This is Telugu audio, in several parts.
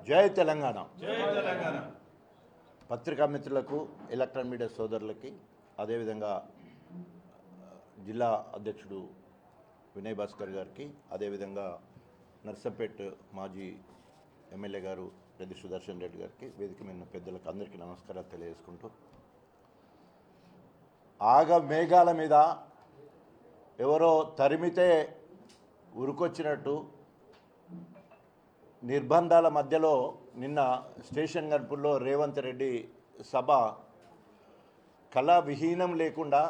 జై తెలంగాణ. పత్రికా మిత్రులకు, ఎలక్ట్రానిక్ మీడియా సోదరులకి, అదేవిధంగా జిల్లా అధ్యక్షుడు వినయ్ భాస్కర్ గారికి, అదేవిధంగా నర్సంపేట్ మాజీ ఎమ్మెల్యే గారు రెడ్డి సుదర్శన్ రెడ్డి గారికి, వేదిక మీద పెద్దలకు అందరికీ నమస్కారాలు తెలియజేసుకుంటూ, ఆగ మేఘాల మీద ఎవరో తరిమితే ఉరుకొచ్చినట్టు నిర్బంధాల మధ్యలో నిన్న స్టేషన్ గన్పుల్లో రేవంత్ రెడ్డి సభ కళావిహీనం లేకుండా,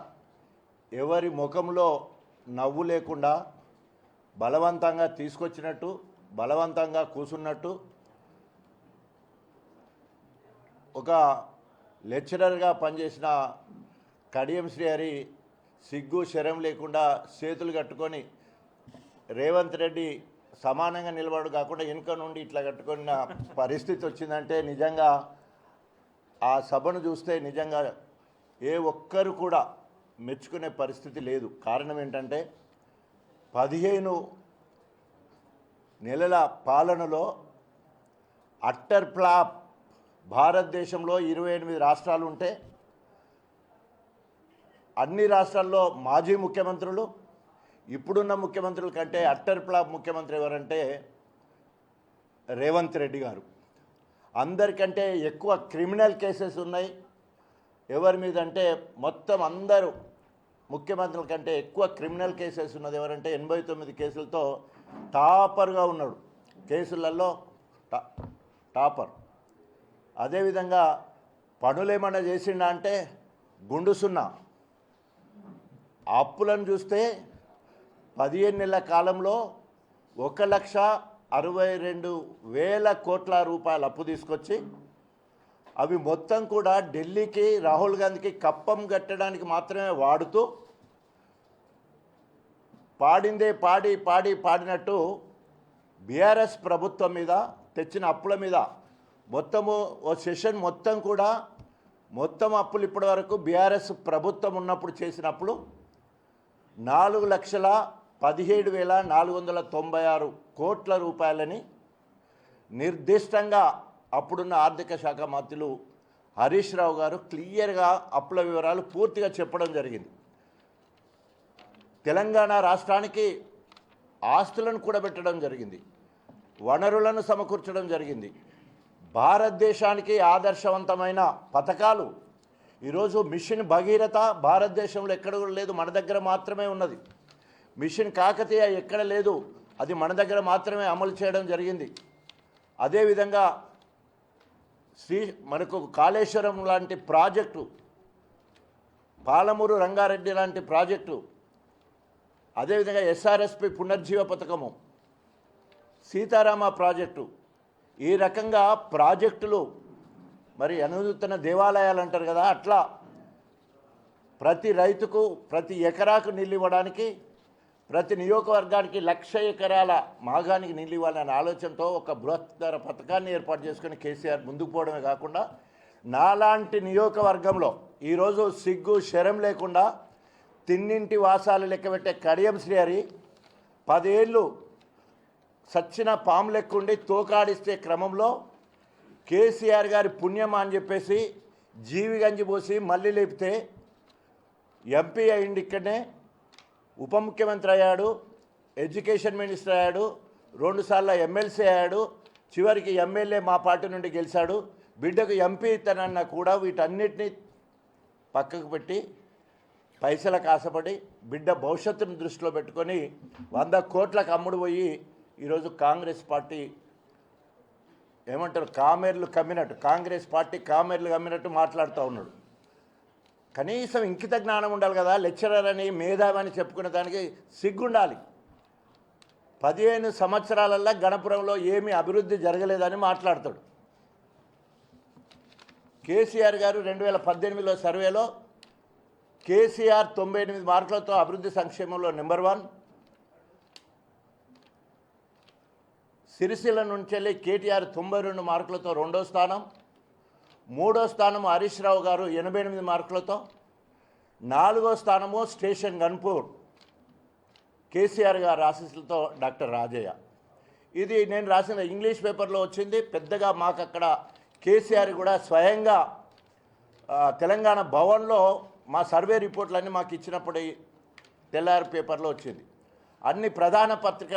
ఎవరి ముఖంలో నవ్వు లేకుండా బలవంతంగా తీసుకొచ్చినట్టు, బలవంతంగా కూసున్నట్టు, ఒక లెక్చరర్గా పనిచేసిన కడియం శ్రీహరి సిగ్గు శరం లేకుండా చేతులు కట్టుకొని రేవంత్ రెడ్డి సమానంగా నిలబడు కాకుండా వెనుక నుండి ఇట్లా కట్టుకున్న పరిస్థితి వచ్చిందంటే నిజంగా ఆ సభను చూస్తే నిజంగా ఏ ఒక్కరు కూడా మెచ్చుకునే పరిస్థితి లేదు. కారణం ఏంటంటే 15 నెలల పాలనలో అట్టర్ ఫ్లాప్. భారతదేశంలో 28 రాష్ట్రాలు ఉంటే అన్ని రాష్ట్రాల్లో మాజీ ముఖ్యమంత్రులు, ఇప్పుడున్న ముఖ్యమంత్రుల కంటే అట్టర్ ఫ్లాప్ ముఖ్యమంత్రి ఎవరంటే రేవంత్ రెడ్డి గారు. అందరికంటే ఎక్కువ క్రిమినల్ కేసెస్ ఉన్నాయి. ఎవరి మీద అంటే మొత్తం అందరూ ముఖ్యమంత్రుల కంటే ఎక్కువ క్రిమినల్ కేసెస్ ఉన్నది ఎవరంటే 89 కేసులతో టాపర్గా ఉన్నాడు, కేసులలో టాపర్. అదేవిధంగా పనులేమన్నా చేసిండా అంటే గుండు సున్నా. అప్పులను చూస్తే 15 నెలల కాలంలో 1,62,000 కోట్ల రూపాయలు అప్పు తీసుకొచ్చి అవి మొత్తం కూడా ఢిల్లీకి, రాహుల్ గాంధీకి కప్పం కట్టడానికి మాత్రమే వాడుతూ, పాడిందే పాడినట్టు బీఆర్ఎస్ ప్రభుత్వం మీద తెచ్చిన అప్పుల మీద మొత్తము ఓ సెషన్ మొత్తం కూడా మొత్తం అప్పులు ఇప్పటి వరకు బీఆర్ఎస్ ప్రభుత్వం ఉన్నప్పుడు చేసిన అప్పులు 4,17,496 కోట్ల రూపాయలని నిర్దిష్టంగా అప్పుడున్న ఆర్థిక శాఖ మంత్రులు హరీష్ రావు గారు క్లియర్గా అప్పుల వివరాలు పూర్తిగా చెప్పడం జరిగింది. తెలంగాణ రాష్ట్రానికి ఆస్తులను కూడబెట్టడం జరిగింది, వనరులను సమకూర్చడం జరిగింది. భారతదేశానికి ఆదర్శవంతమైన పథకాలు ఈరోజు మిషన్ భగీరథ భారతదేశంలో ఎక్కడ కూడా లేదు, మన దగ్గర మాత్రమే ఉన్నది. మిషన్ కాకతీయ ఎక్కడ లేదు, అది మన దగ్గర మాత్రమే అమలు చేయడం జరిగింది. అదేవిధంగా మనకు కాళేశ్వరం లాంటి ప్రాజెక్టు, పాలమూరు రంగారెడ్డి లాంటి ప్రాజెక్టు, అదేవిధంగా ఎస్ఆర్ఎస్పి పునర్జీవ పథకము, సీతారామ ప్రాజెక్టు, ఈ రకంగా ప్రాజెక్టులు మరి అనుతున్న దేవాలయాలు అంటారు కదా, అట్లా ప్రతి రైతుకు ప్రతి ఎకరాకు నీళ్ళు ఇవ్వడానికి, ప్రతి నియోజకవర్గానికి 1,00,000 ఎకరాల మాగానికి నీళ్ళు ఇవ్వాలనే ఆలోచనతో ఒక బృహత్తర పథకాన్ని ఏర్పాటు చేసుకుని కేసీఆర్ ముందుకు పోవడమే కాకుండా, నాలాంటి నియోజకవర్గంలో ఈరోజు సిగ్గు శరం లేకుండా తిన్నింటి వాసాలు లెక్కబెట్టే కడియం శ్రీహరి 10 ఏళ్ళు సచ్చిన పాము లెక్కుండి తోకాడిస్తే క్రమంలో కేసీఆర్ గారి పుణ్యమా అని చెప్పేసి జీవి గంజి పోసి మళ్ళీ లేపితే ఎంపీ అయ్యింది, ఇక్కడనే ఉప ముఖ్యమంత్రి అయ్యాడు, ఎడ్యుకేషన్ మినిస్టర్ అయ్యాడు, 2 సార్లు ఎమ్మెల్సీ అయ్యాడు, చివరికి ఎమ్మెల్యే మా పార్టీ నుండి గెలిచాడు. బిడ్డకు ఎంపీ ఇతనన్నా కూడా వీటన్నిటినీ పక్కకు పెట్టి పైసలకు ఆశపడి బిడ్డ భవిష్యత్తును దృష్టిలో పెట్టుకొని 100 కోట్లకు అమ్ముడు పోయి ఈరోజు కాంగ్రెస్ పార్టీ ఏమంటారు కామెర్లు కమ్మినట్టు, కాంగ్రెస్ పార్టీ కామెర్లు కమ్మినట్టు మాట్లాడుతూ ఉన్నాడు. కనీసం ఇంకిత జ్ఞానం ఉండాలి కదా, లెక్చరర్ అని మేధావి అని చెప్పుకునే దానికి సిగ్గుండాలి. 15 సంవత్సరాలల్లో గణపురంలో ఏమీ అభివృద్ధి జరగలేదని మాట్లాడతాడు. కేసీఆర్ గారు 2018లో సర్వేలో కేసీఆర్ 98 మార్కులతో అభివృద్ధి సంక్షేమంలో నెంబర్ 1, సిరిసిల్ల నుంచి వెళ్ళి కేటీఆర్ 92 మార్కులతో 2వ స్థానం, 3వ స్థానం హరీష్ రావు గారు 88 మార్కులతో, 4వ స్థానము స్టేషన్ గన్పూర్ కేసీఆర్ గారి ఆశీస్సులతో డాక్టర్ రాజయ్య. ఇది నేను రాసిన ఇంగ్లీష్ పేపర్లో వచ్చింది. పెద్దగా మాకు అక్కడ కేసీఆర్ కూడా స్వయంగా తెలంగాణ భవన్లో మా సర్వే రిపోర్ట్లన్నీ మాకు ఇచ్చినప్పుడు తెల్లారి పేపర్లో వచ్చింది. అన్ని ప్రధాన పత్రికలు